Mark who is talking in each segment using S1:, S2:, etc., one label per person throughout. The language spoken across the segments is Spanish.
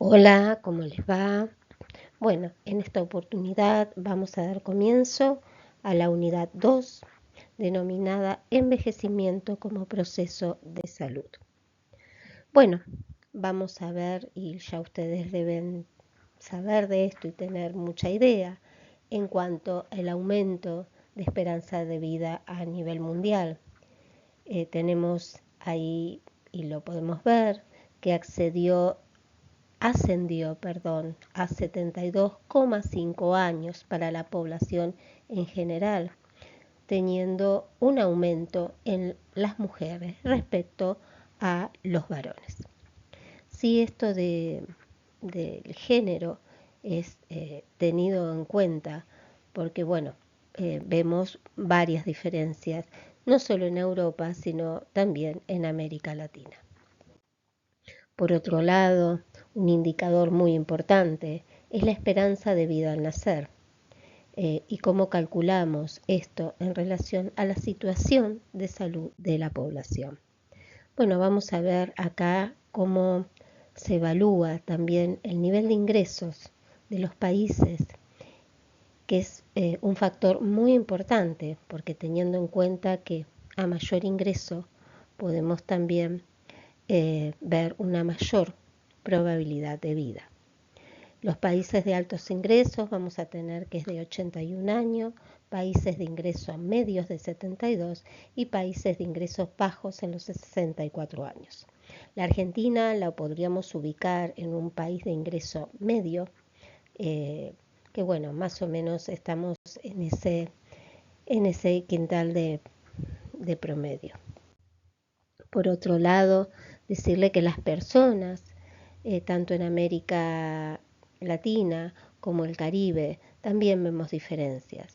S1: Hola, ¿cómo les va? Bueno, en esta oportunidad vamos a dar comienzo a la unidad 2, denominada Envejecimiento como proceso de salud. Bueno, vamos a ver, y ya ustedes deben saber de esto y tener mucha idea, en cuanto al aumento de esperanza de vida a nivel mundial. Tenemos ahí, y lo podemos ver, que ascendió a 72,5 años para la población en general, teniendo un aumento en las mujeres respecto a los varones. Si esto del género es tenido en cuenta, porque bueno, vemos varias diferencias, no solo en Europa, sino también en América Latina. Por otro lado, un indicador muy importante es la esperanza de vida al nacer y cómo calculamos esto en relación a la situación de salud de la población. Bueno, vamos a ver acá cómo se evalúa también el nivel de ingresos de los países, que es un factor muy importante, porque teniendo en cuenta que a mayor ingreso podemos también ver una mayor probabilidad de vida. Los países de altos ingresos vamos a tener que es de 81 años, países de ingresos medios de 72 y países de ingresos bajos en los 64 años. La Argentina la podríamos ubicar en un país de ingreso medio, que bueno, más o menos estamos en ese quintal de promedio. Por otro lado, decirle que las personas, tanto en América Latina como el Caribe, también vemos diferencias.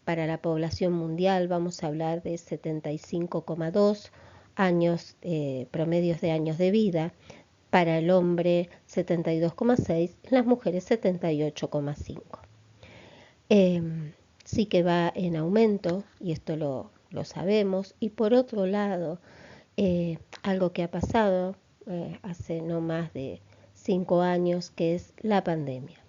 S1: Para la población mundial vamos a hablar de 75,2 años, promedios de años de vida. Para el hombre 72,6, las mujeres 78,5. Sí que va en aumento, y esto lo sabemos. Y por otro lado, algo que ha pasado hace no más de 5 años, que es la pandemia.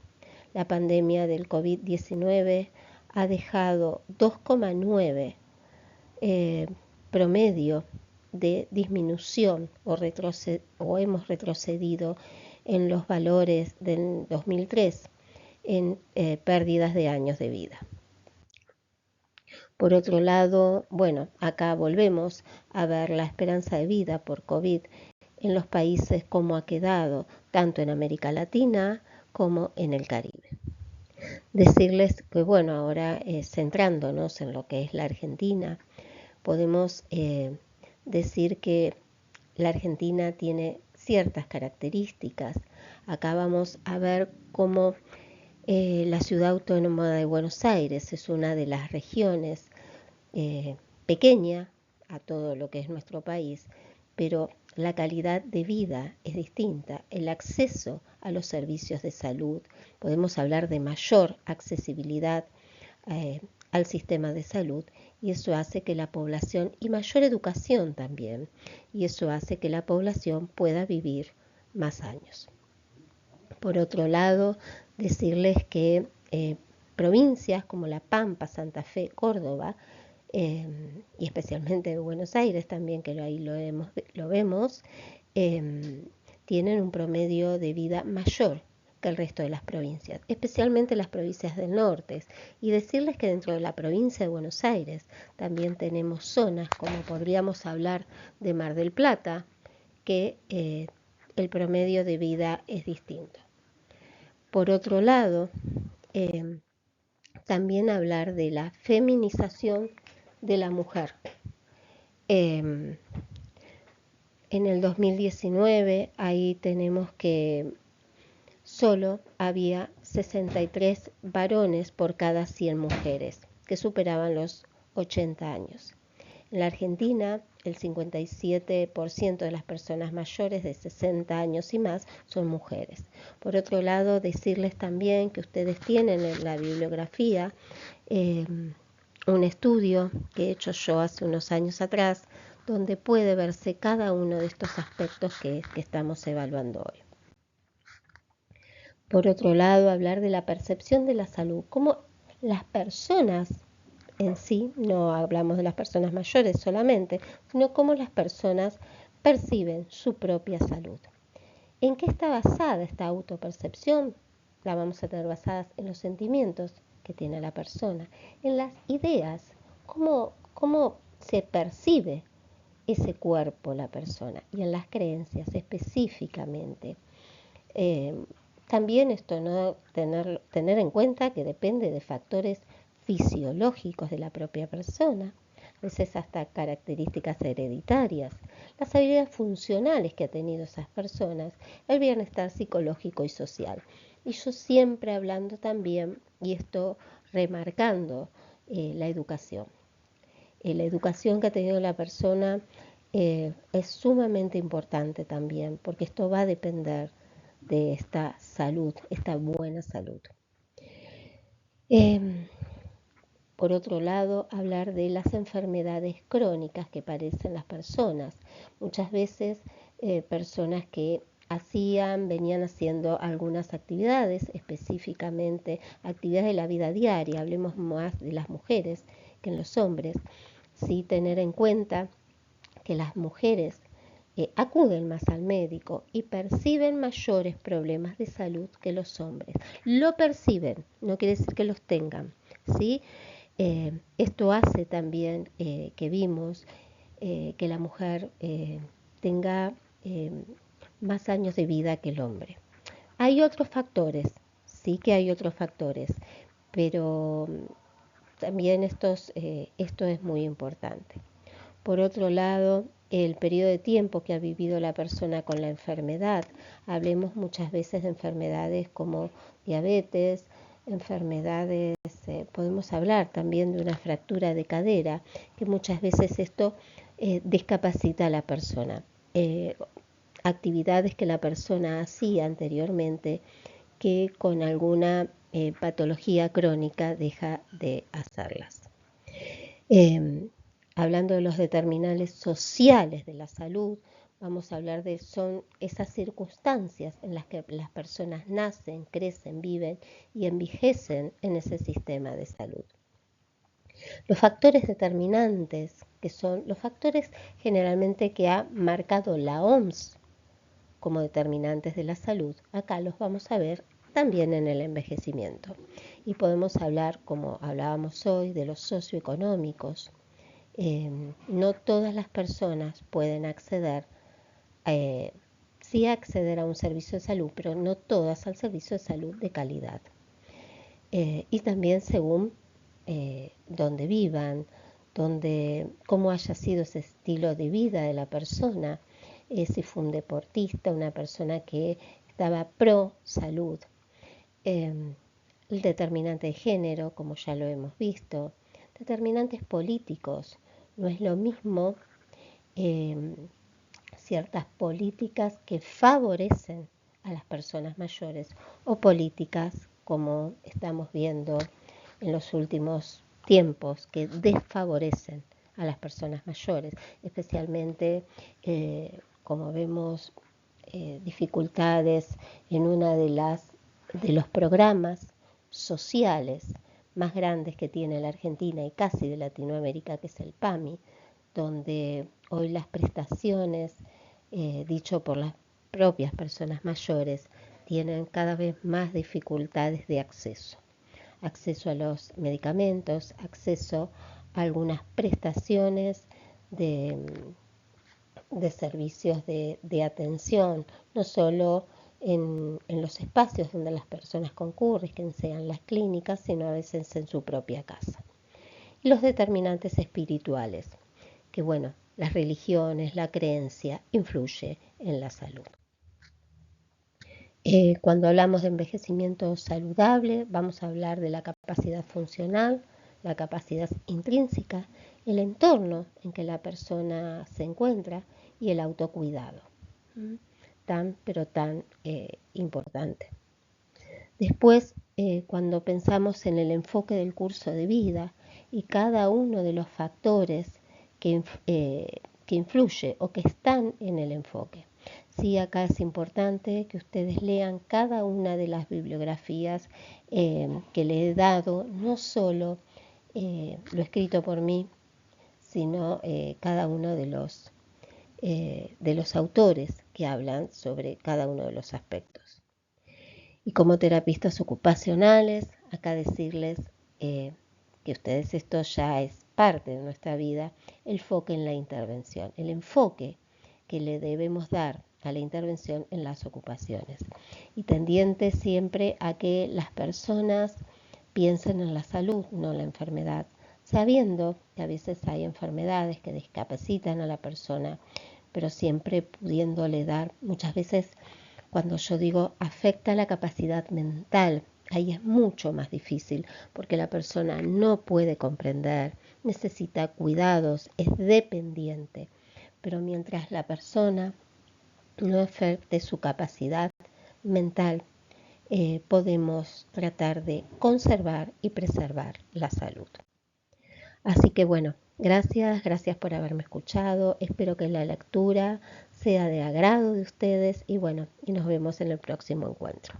S1: La pandemia del COVID-19 ha dejado 2,9 promedio de disminución o hemos retrocedido en los valores del 2003 en pérdidas de años de vida. Por otro lado, bueno, acá volvemos a ver la esperanza de vida por COVID en los países como ha quedado, tanto en América Latina como en el Caribe. Decirles que, bueno, ahora centrándonos en lo que es la Argentina, podemos decir que la Argentina tiene ciertas características. Acá vamos a ver cómo la ciudad autónoma de Buenos Aires es una de las regiones pequeña a todo lo que es nuestro país, pero la calidad de vida es distinta, el acceso a los servicios de salud, podemos hablar de mayor accesibilidad al sistema de salud, y eso hace que la población, y mayor educación también, y eso hace que la población pueda vivir más años. Por otro lado, decirles que provincias como La Pampa, Santa Fe, Córdoba, y especialmente Buenos Aires también, que ahí lo vemos, tienen un promedio de vida mayor que el resto de las provincias, especialmente las provincias del norte. Y decirles que dentro de la provincia de Buenos Aires también tenemos zonas, como podríamos hablar de Mar del Plata, que el promedio de vida es distinto. Por otro lado, también hablar de la feminización de la mujer. En el 2019 ahí tenemos que solo había 63 varones por cada 100 mujeres, que superaban los 80 años. En la Argentina, el 57% de las personas mayores de 60 años y más son mujeres. Por otro lado, decirles también que ustedes tienen en la bibliografía un estudio que he hecho yo hace unos años atrás, donde puede verse cada uno de estos aspectos que estamos evaluando hoy. Por otro lado, hablar de la percepción de la salud, cómo las personas en sí, no hablamos de las personas mayores solamente, sino cómo las personas perciben su propia salud. ¿En qué está basada esta autopercepción? La vamos a tener basadas en los sentimientos que tiene la persona, en las ideas, cómo se percibe ese cuerpo la persona y en las creencias específicamente. Eh, También esto, ¿no? Tener en cuenta que depende de factores fisiológicos de la propia persona, a veces hasta características hereditarias, las habilidades funcionales que ha tenido esas personas, el bienestar psicológico y social. Y yo siempre hablando también, y esto remarcando la educación. La educación que ha tenido la persona es sumamente importante también, porque esto va a depender de esta salud, esta buena salud. Eh, por otro lado, hablar de las enfermedades crónicas que padecen las personas. Muchas veces personas que venían haciendo algunas actividades, específicamente actividades de la vida diaria, hablemos más de las mujeres que en los hombres, sí tener en cuenta que las mujeres acuden más al médico y perciben mayores problemas de salud que los hombres. Lo perciben, no quiere decir que los tengan, ¿sí? Esto hace también que vimos que la mujer tenga eh, más años de vida que el hombre. Hay otros factores, sí que hay otros factores, pero también esto es muy importante. Por otro lado, el periodo de tiempo que ha vivido la persona con la enfermedad. Hablemos muchas veces de enfermedades como diabetes, enfermedades, podemos hablar también de una fractura de cadera, que muchas veces esto discapacita a la persona. Actividades que la persona hacía anteriormente que con alguna patología crónica deja de hacerlas. Eh, Hablando de los determinantes sociales de la salud, vamos a hablar de son esas circunstancias en las que las personas nacen, crecen, viven y envejecen en ese sistema de salud. Los factores determinantes, que son los factores generalmente que ha marcado la OMS como determinantes de la salud, acá los vamos a ver también en el envejecimiento. Y podemos hablar, como hablábamos hoy, de los socioeconómicos. No todas las personas pueden acceder, sí acceder a un servicio de salud, pero no todas al servicio de salud de calidad. Y también según dónde vivan, cómo haya sido ese estilo de vida de la persona, si fue un deportista, una persona que estaba pro salud. El determinante de género, como ya lo hemos visto, determinantes políticos. No es lo mismo ciertas políticas que favorecen a las personas mayores o políticas como estamos viendo en los últimos tiempos que desfavorecen a las personas mayores, especialmente como vemos dificultades en una de los programas sociales más grandes que tiene la Argentina y casi de Latinoamérica, que es el PAMI, donde hoy las prestaciones, dicho por las propias personas mayores, tienen cada vez más dificultades de acceso. Acceso a los medicamentos, acceso a algunas prestaciones de servicios de atención, no solo en los espacios donde las personas concurren, que sean las clínicas, sino a veces en su propia casa. Y los determinantes espirituales, que bueno, las religiones, la creencia, influye en la salud. Cuando hablamos de envejecimiento saludable, vamos a hablar de la capacidad funcional, la capacidad intrínseca, el entorno en que la persona se encuentra y el autocuidado, pero tan importante. Después, cuando pensamos en el enfoque del curso de vida y cada uno de los factores que influye o que están en el enfoque. Sí, acá es importante que ustedes lean cada una de las bibliografías que le he dado, no solo lo escrito por mí, sino cada uno de los autores que hablan sobre cada uno de los aspectos. Y como terapistas ocupacionales, acá decirles eh, que ustedes esto ya es parte de nuestra vida, el enfoque en la intervención, el enfoque que le debemos dar a la intervención en las ocupaciones y tendiente siempre a que las personas piensen en la salud, no en la enfermedad, sabiendo que a veces hay enfermedades que discapacitan a la persona, pero siempre pudiéndole dar, muchas veces cuando yo digo afecta la capacidad mental, ahí es mucho más difícil porque la persona no puede comprender, necesita cuidados, es dependiente. Pero mientras la persona no afecte su capacidad mental, podemos tratar de conservar y preservar la salud. Así que bueno, gracias por haberme escuchado. Espero que la lectura sea de agrado de ustedes y bueno, y nos vemos en el próximo encuentro.